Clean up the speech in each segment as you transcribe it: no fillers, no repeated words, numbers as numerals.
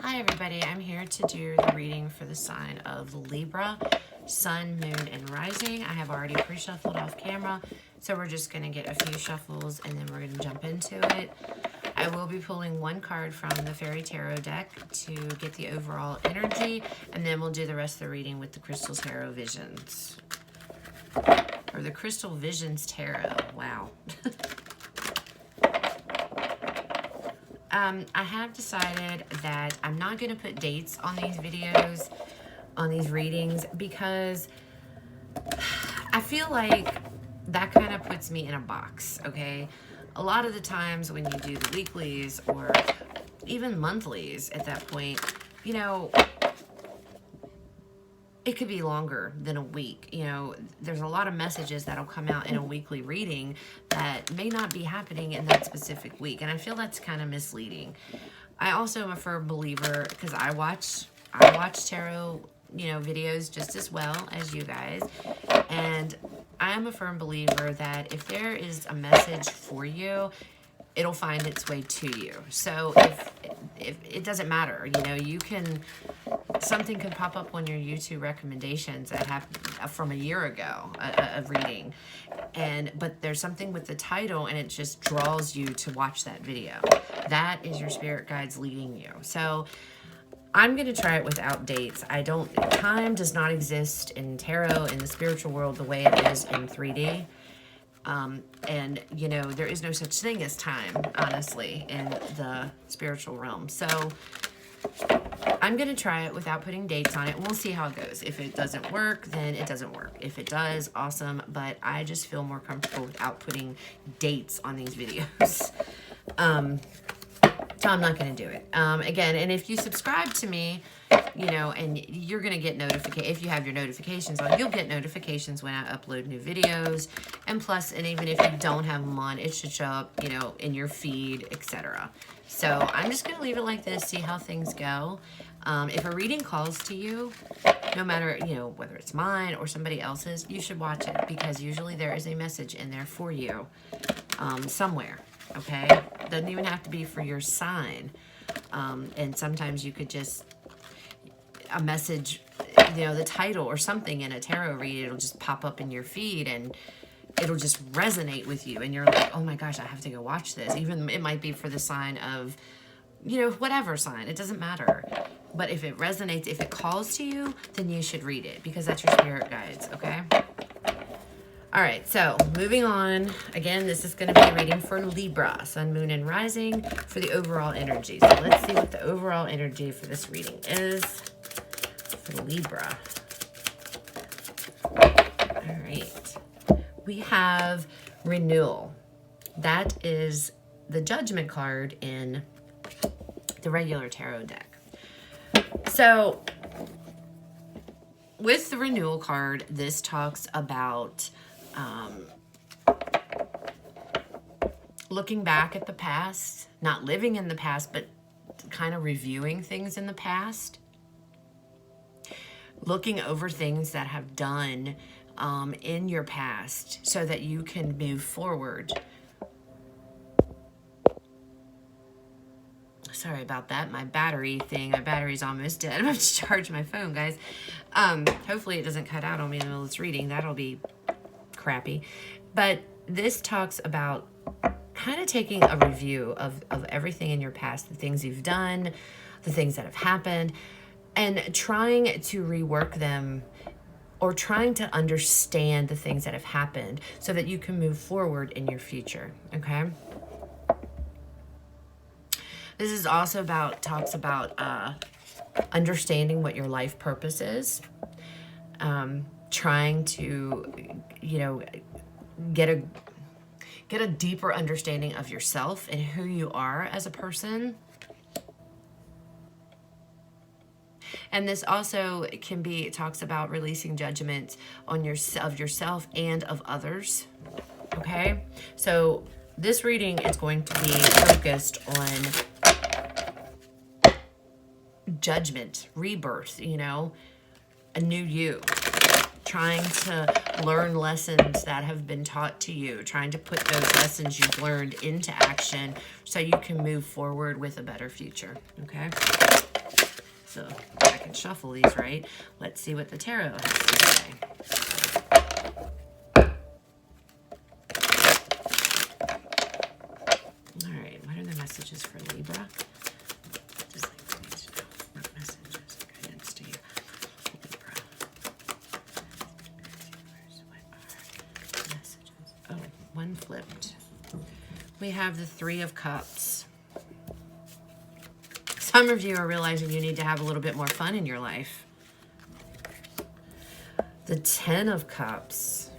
Hi everybody, I'm here to do the reading for the sign of Libra, Sun, Moon, and Rising. I have already pre-shuffled off camera, so we're just going to get a few shuffles and then we're going to jump into it. I will be pulling one card from the Fairy Tarot deck to get the overall energy, and then we'll do the rest of the reading with the Crystal Tarot Visions. Or the Crystal Visions Tarot, wow. I have decided that I'm not going to put dates on these videos, on these readings, because I feel like that kind of puts me in a box, okay? A lot of the times when you do the weeklies or even monthlies at that point, you know, it could be longer than a week. You know, there's a lot of messages that'll come out in a weekly reading that may not be happening in that specific week. And I feel that's kind of misleading. I also am a firm believer, because I watch tarot, you know, videos just as well as you guys. And I am a firm believer that if there is a message for you, it'll find its way to you. So if it doesn't matter, you know, you can, something could pop up on your YouTube recommendations that have from a year ago, a reading, but there's something with the title and it just draws you to watch that video. That is your spirit guides leading you. So I'm going to try it without dates. Time does not exist in tarot, in the spiritual world, the way it is in 3D. And, you know, there is no such thing as time, honestly, in the spiritual realm. So I'm going to try it without putting dates on it. We'll see how it goes. If it doesn't work, then it doesn't work. If it does, awesome. But I just feel more comfortable without putting dates on these videos. So I'm not going to do it. Again, and if you subscribe to me, you know, and you're going to get if you have your notifications on, you'll get notifications when I upload new videos. And plus, and even if you don't have them on, it should show up, you know, in your feed, etc. So I'm just going to leave it like this, see how things go. If a reading calls to you, no matter, you know, whether it's mine or somebody else's, you should watch it, because usually there is a message in there for you somewhere, okay? Doesn't even have to be for your sign. And sometimes you could just, a message, you know, the title or something in a tarot read, it'll just pop up in your feed and it'll just resonate with you. And you're like, oh my gosh, I have to go watch this. Even it might be for the sign of, you know, whatever sign, it doesn't matter. But if it resonates, if it calls to you, then you should read it, because that's your spirit guides, okay? All right, so moving on. Again, this is going to be a reading for Libra, Sun, Moon, and Rising, for the overall energy. So let's see what the overall energy for this reading is for Libra. All right. We have renewal. That is the Judgment card in the regular tarot deck. So with the renewal card, this talks about looking back at the past, not living in the past, but kind of reviewing things in the past, looking over things that have done in your past so that you can move forward. Sorry about that. My battery's almost dead. I'm going to charge my phone, guys. Hopefully it doesn't cut out on me in the middle of this reading. That'll be crappy. But this talks about kind of taking a review of everything in your past, the things you've done, the things that have happened, and trying to rework them, or trying to understand the things that have happened so that you can move forward in your future, okay? This is also talks about understanding what your life purpose is, trying to, you know, get a deeper understanding of yourself and who you are as a person. And this also talks about releasing judgment on yourself and of others, okay? So this reading is going to be focused on judgment, rebirth, you know, a new you. trying to learn lessons that have been taught to you, trying to put those lessons you've learned into action so you can move forward with a better future, okay? So I can shuffle these, right? Let's see what the tarot has to say. All right, what are the messages for Libra? Just like we need to know what messages and guidance to you, Libra. What are messages? Oh, one flipped. We have the Three of Cups. Some of you are realizing you need to have a little bit more fun in your life. The Ten of Cups.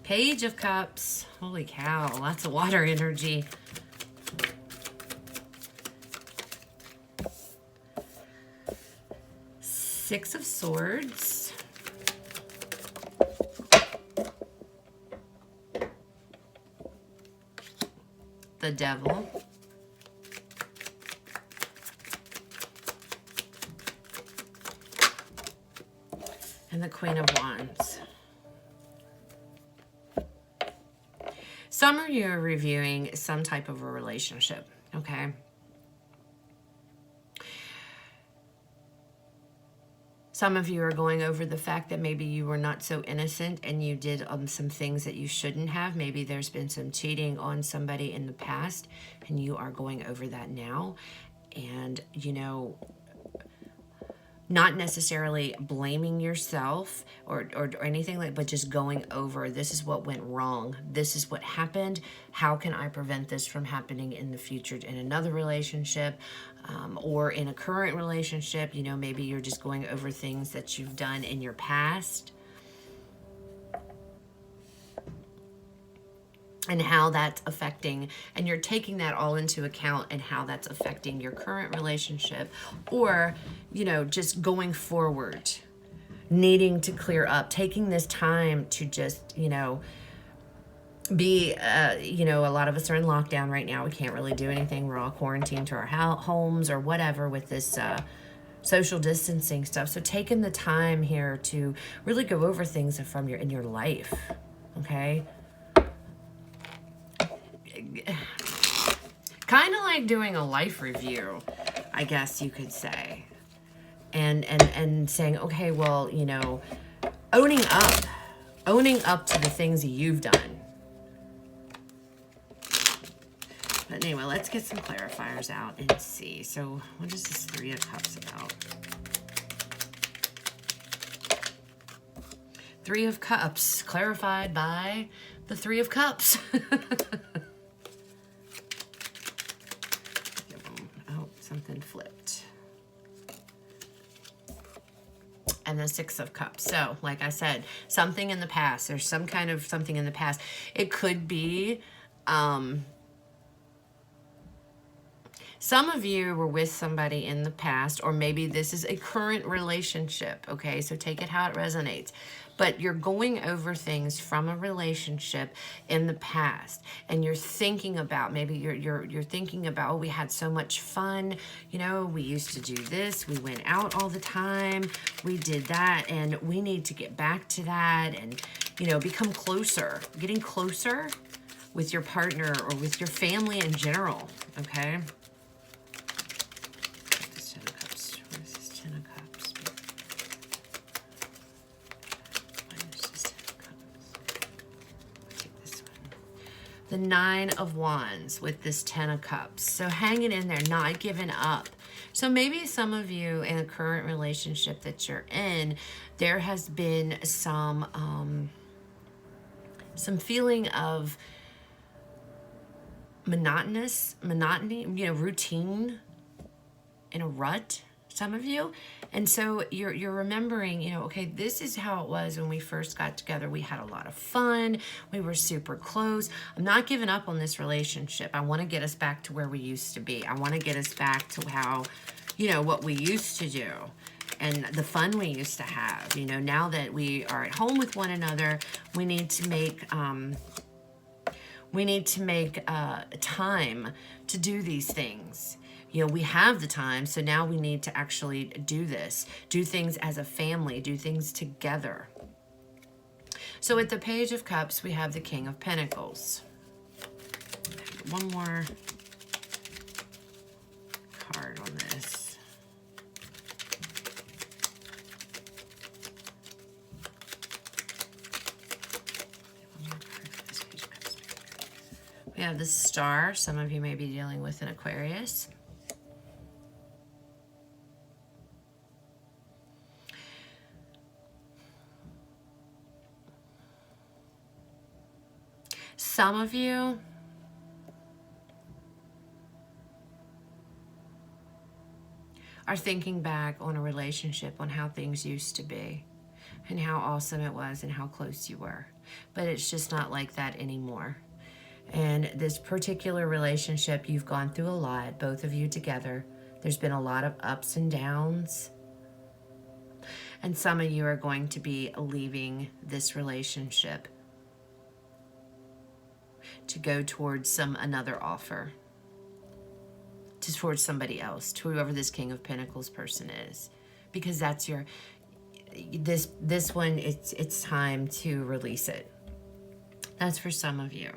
Page of Cups. Holy cow, lots of water energy. Six of Swords. The Devil. And the Queen of Wands. Some of you are reviewing some type of a relationship, okay? Some of you are going over the fact that maybe you were not so innocent and you did some things that you shouldn't have. Maybe there's been some cheating on somebody in the past and you are going over that now. And, you know, not necessarily blaming yourself or anything like, but just going over, this is what went wrong. This is what happened. How can I prevent this from happening in the future in another relationship or in a current relationship? You know, maybe you're just going over things that you've done in your past and how that's affecting, and you're taking that all into account and how that's affecting your current relationship, or, you know, just going forward, needing to clear up, taking this time to just, you know, be, you know, a lot of us are in lockdown right now. We can't really do anything. We're all quarantined to our homes or whatever with this social distancing stuff. So taking the time here to really go over things from in your life, okay? Kind of like doing a life review, I guess you could say, and saying, okay, well, you know, owning up to the things that you've done. But anyway, let's get some clarifiers out and see. So what is this Three of Cups about? Three of Cups, clarified by the Three of Cups. Oh, something flipped. And the Six of Cups. So, like I said, something in the past. There's some kind of something in the past. It could be, some of you were with somebody in the past, or maybe this is a current relationship, okay? So take it how it resonates. But you're going over things from a relationship in the past, and you're thinking about, maybe you're thinking about, oh, we had so much fun, you know, we used to do this, we went out all the time, we did that, and we need to get back to that, and, you know, become closer, getting closer with your partner or with your family in general, okay? The Nine of Wands with this Ten of Cups. So hanging in there, not giving up. So maybe some of you in a current relationship that you're in, there has been some feeling of monotony, you know, routine, in a rut, some of you. And so you're remembering, you know, okay, this is how it was when we first got together. We had a lot of fun. We were super close. I'm not giving up on this relationship. I want to get us back to where we used to be. I want to get us back to how, you know, what we used to do and the fun we used to have. You know, now that we are at home with one another, we need to make time to do these things. You know, we have the time, so now we need to actually do this. Do things as a family, do things together. So at the Page of Cups, we have the King of Pentacles. One more card on this. We have the Star. Some of you may be dealing with an Aquarius. Some of you are thinking back on a relationship, on how things used to be and how awesome it was and how close you were. But it's just not like that anymore. And this particular relationship, you've gone through a lot, both of you together. There's been a lot of ups and downs. And some of you are going to be leaving this relationship to go towards another offer, towards somebody else, to whoever this King of Pentacles person is, because that's your this one. It's time to release it. That's for some of you.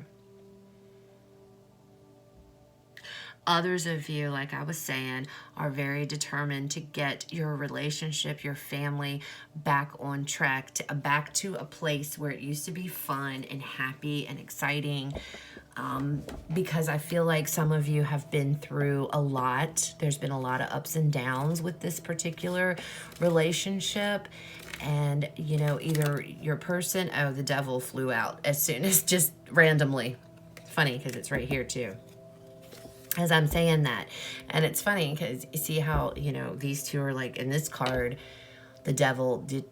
Others of you, like I was saying, are very determined to get your relationship, your family back on track, back to a place where it used to be fun and happy and exciting. Because I feel like some of you have been through a lot. There's been a lot of ups and downs with this particular relationship. And, you know, either your person, oh, the devil flew out as soon as just randomly. Funny because it's right here too, as I'm saying that. And it's funny because you see how, you know, these two are like, in this card, the devil did,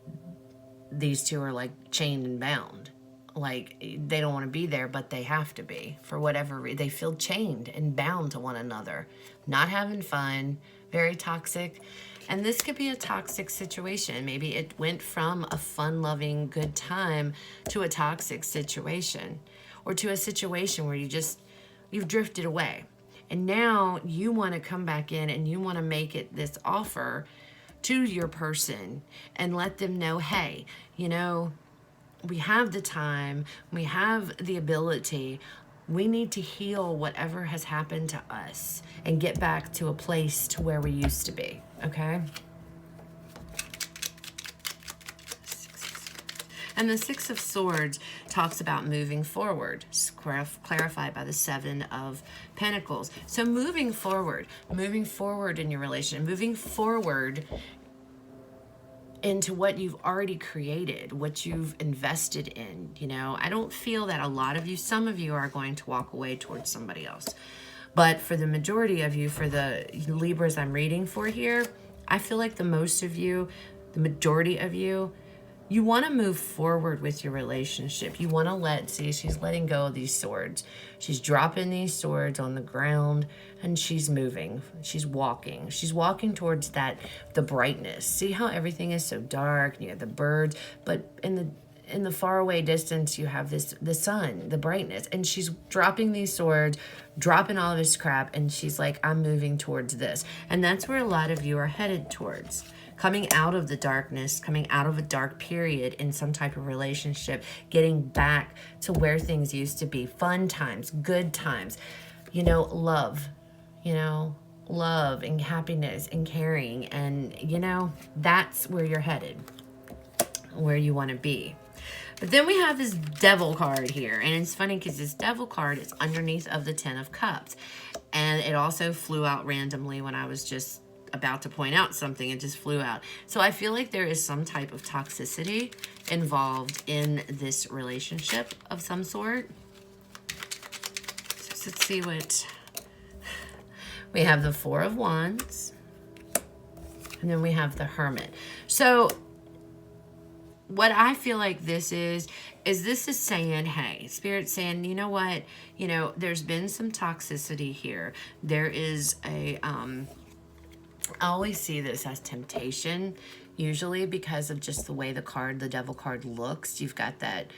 these two are like chained and bound. Like they don't want to be there, but they have to be for whatever reason. They feel chained and bound to one another, not having fun, very toxic. And this could be a toxic situation. Maybe it went from a fun-loving, good time to a toxic situation, or to a situation where you've drifted away. And now you want to come back in and you want to make it this offer to your person and let them know, hey, you know, we have the time, we have the ability, we need to heal whatever has happened to us and get back to a place to where we used to be, okay? And the Six of Swords talks about moving forward, clarified by the Seven of Pentacles. So moving forward in your relationship, moving forward into what you've already created, what you've invested in. You know, I don't feel that a lot of you, some of you are going to walk away towards somebody else. But for the majority of you, for the Libras I'm reading for here, I feel like the most of you, the majority of you, you want to move forward with your relationship. You want to see, she's letting go of these swords. She's dropping these swords on the ground and she's moving. She's walking. She's walking towards the brightness. See how everything is so dark and you have the birds, but in the faraway distance, you have the sun, the brightness, and she's dropping these swords, dropping all of this crap, and she's like, I'm moving towards this. And that's where a lot of you are headed towards. Coming out of the darkness, coming out of a dark period in some type of relationship, getting back to where things used to be. Fun times, good times, you know, love and happiness and caring. And, you know, that's where you're headed, where you want to be. But then we have this Devil card here. And it's funny because this Devil card is underneath of the Ten of Cups. And it also flew out randomly when I was just about to point out something. It just flew out. So I feel like there is some type of toxicity involved in this relationship of some sort. So let's see what... We have the Four of Wands. And then we have the Hermit. So what I feel like this is this is saying, hey, Spirit's saying, you know what? You know, there's been some toxicity here. There is a... I always see this as temptation, usually because of just the way the Devil card looks. You've got that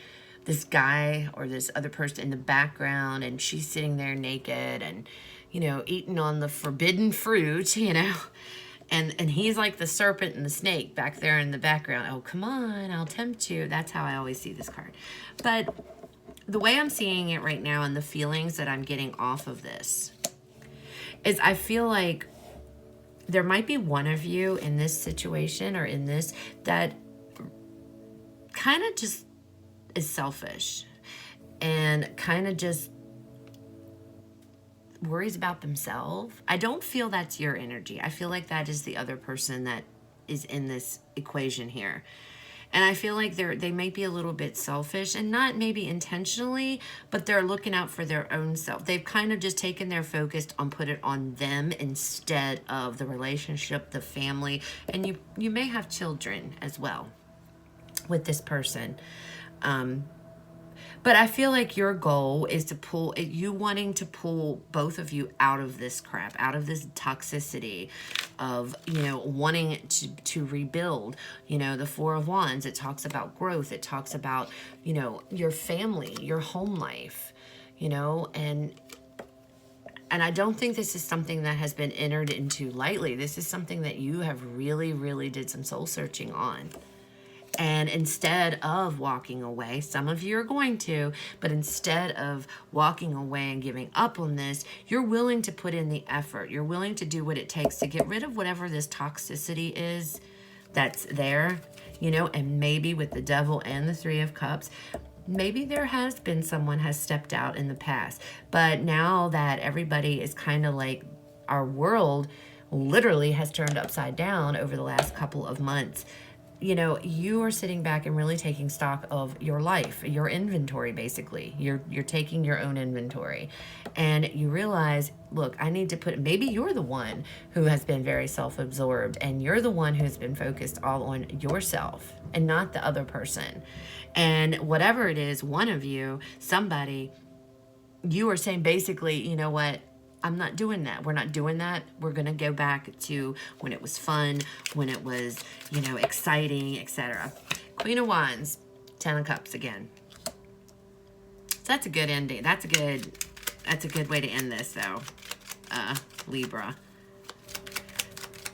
this guy or this other person in the background, and she's sitting there naked and, you know, eating on the forbidden fruit, you know. And he's like the serpent and the snake back there in the background. Oh, come on, I'll tempt you. That's how I always see this card. But the way I'm seeing it right now and the feelings that I'm getting off of this is I feel like there might be one of you in this situation or in this that kind of just is selfish and kind of just worries about themselves. I don't feel that's your energy. I feel like that is the other person that is in this equation here. And I feel like they might be a little bit selfish, and not maybe intentionally, but they're looking out for their own self. They've kind of just taken their focus on put it on them instead of the relationship, the family, and you may have children as well with this person. But I feel like your goal is to you wanting to pull both of you out of this crap, out of this toxicity of, you know, wanting to rebuild. You know, the Four of Wands, it talks about growth. It talks about, you know, your family, your home life, you know, and I don't think this is something that has been entered into lightly. This is something that you have really, really did some soul searching on. And instead of walking away, some of you are going to, but instead of walking away and giving up on this, you're willing to put in the effort. You're willing to do what it takes to get rid of whatever this toxicity is that's there, you know, and maybe with the Devil and the Three of Cups, maybe there has been someone has stepped out in the past. But now that everybody is kind of like, our world literally has turned upside down over the last couple of months. You know, you are sitting back and really taking stock of your life, your inventory, basically. You're taking your own inventory. And you realize, look, I need to put, maybe you're the one who has been very self-absorbed, and you're the one who's been focused all on yourself and not the other person. And whatever it is, one of you, somebody, you are saying basically, you know what? I'm not doing that. We're not doing that. We're going to go back to when it was fun, when it was, you know, exciting, etc. Queen of Wands, Ten of Cups again. So that's a good ending. That's a good way to end this, though, Libra.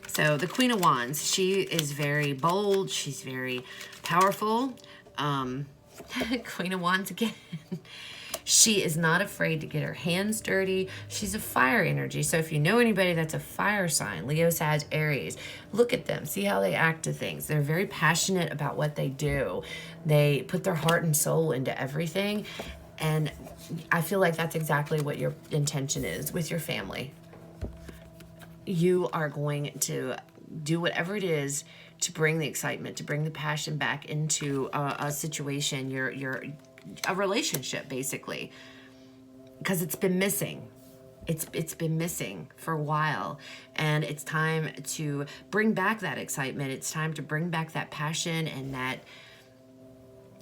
So the Queen of Wands, she is very bold. She's very powerful. Queen of Wands again. She is not afraid to get her hands dirty. She's a fire energy. So if you know anybody that's a fire sign, Leo, Sag, Aries, look at them. See how they act to things. They're very passionate about what they do. They put their heart and soul into everything. And I feel like that's exactly what your intention is with your family. You are going to do whatever it is to bring the excitement, to bring the passion back into a situation, a relationship, basically, because it's been missing. It's been missing for a while, and it's time to bring back that excitement. It's time to bring back that passion and that,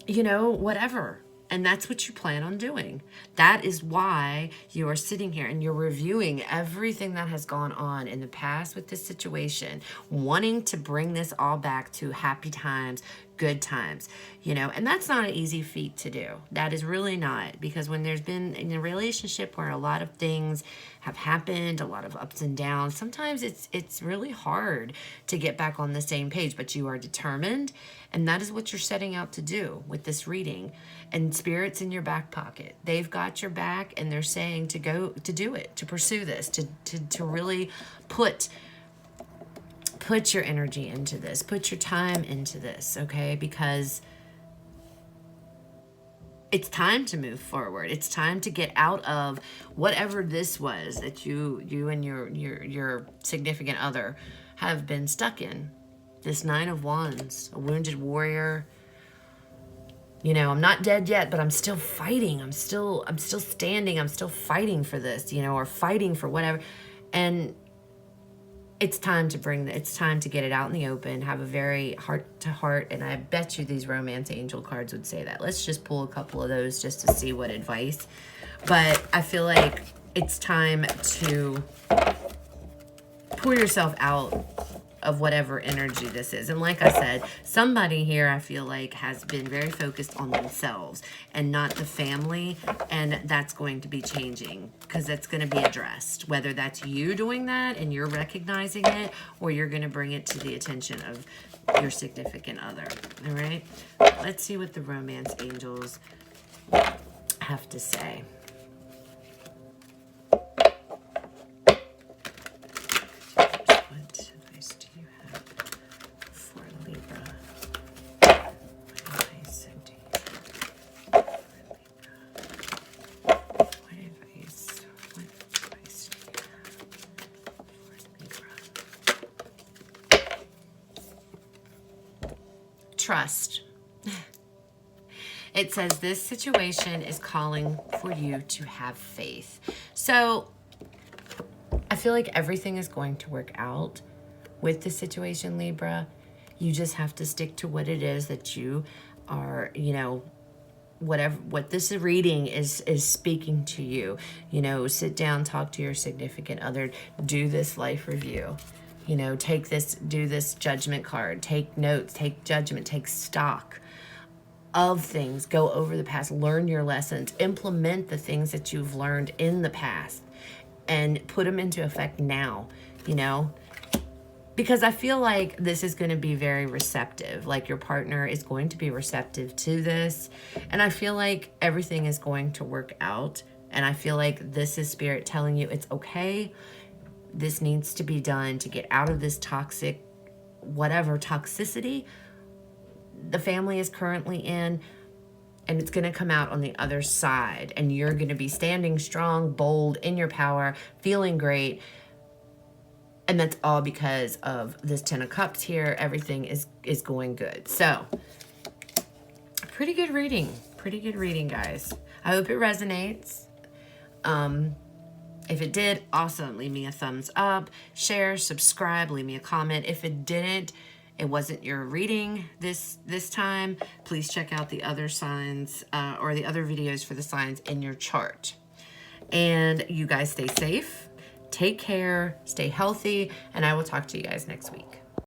you know, whatever. And that's what you plan on doing. That is why you are sitting here and you're reviewing everything that has gone on in the past with this situation, wanting to bring this all back to happy times, good times, you know, and that's not an easy feat to do. That is really not, because when there's been in a relationship where a lot of things have happened, a lot of ups and downs, sometimes it's really hard to get back on the same page, but you are determined, and that is what you're setting out to do with this reading. And Spirit's in your back pocket. They've got your back, and they're saying to go to do it, to pursue this, to really put your energy into this, put your time into this, okay? Because it's time to move forward. It's time to get out of whatever this was that you and your significant other have been stuck in. This Nine of Wands, a wounded warrior. You know, I'm not dead yet, but I'm still fighting. I'm still standing. I'm still fighting for this, you know, or fighting for whatever. And it's time to it's time to get it out in the open, have a very heart-to-heart, and I bet you these romance angel cards would say that. Let's just pull a couple of those just to see what advice. But I feel like it's time to pour yourself out of whatever energy this is. And like I said, somebody here I feel like has been very focused on themselves and not the family, and that's going to be changing because it's going to be addressed, whether that's you doing that and you're recognizing it, or you're going to bring it to the attention of your significant other. All right, let's see what the romance angels have to say. Trust. It says this situation is calling for you to have faith. So I feel like everything is going to work out with the situation, Libra. You just have to stick to what it is that you are, you know, what this reading is speaking to you. You know, sit down, talk to your significant other, do this life review. You know, do this judgment card, take notes, take judgment, take stock of things, go over the past, learn your lessons, implement the things that you've learned in the past and put them into effect now, you know, because I feel like this is going to be very receptive. Like your partner is going to be receptive to this. And I feel like everything is going to work out. And I feel like this is spirit telling you it's okay. This needs to be done to get out of this toxic, whatever toxicity the family is currently in, and it's going to come out on the other side, and you're going to be standing strong, bold, in your power, feeling great, and that's all because of this 10 of Cups here. Everything is going good. So, pretty good reading, guys. I hope it resonates. If it did, awesome. Leave me a thumbs up, share, subscribe, leave me a comment. If it didn't, it wasn't your reading this time, please check out the other signs or the other videos for the signs in your chart. And you guys stay safe, take care, stay healthy, and I will talk to you guys next week.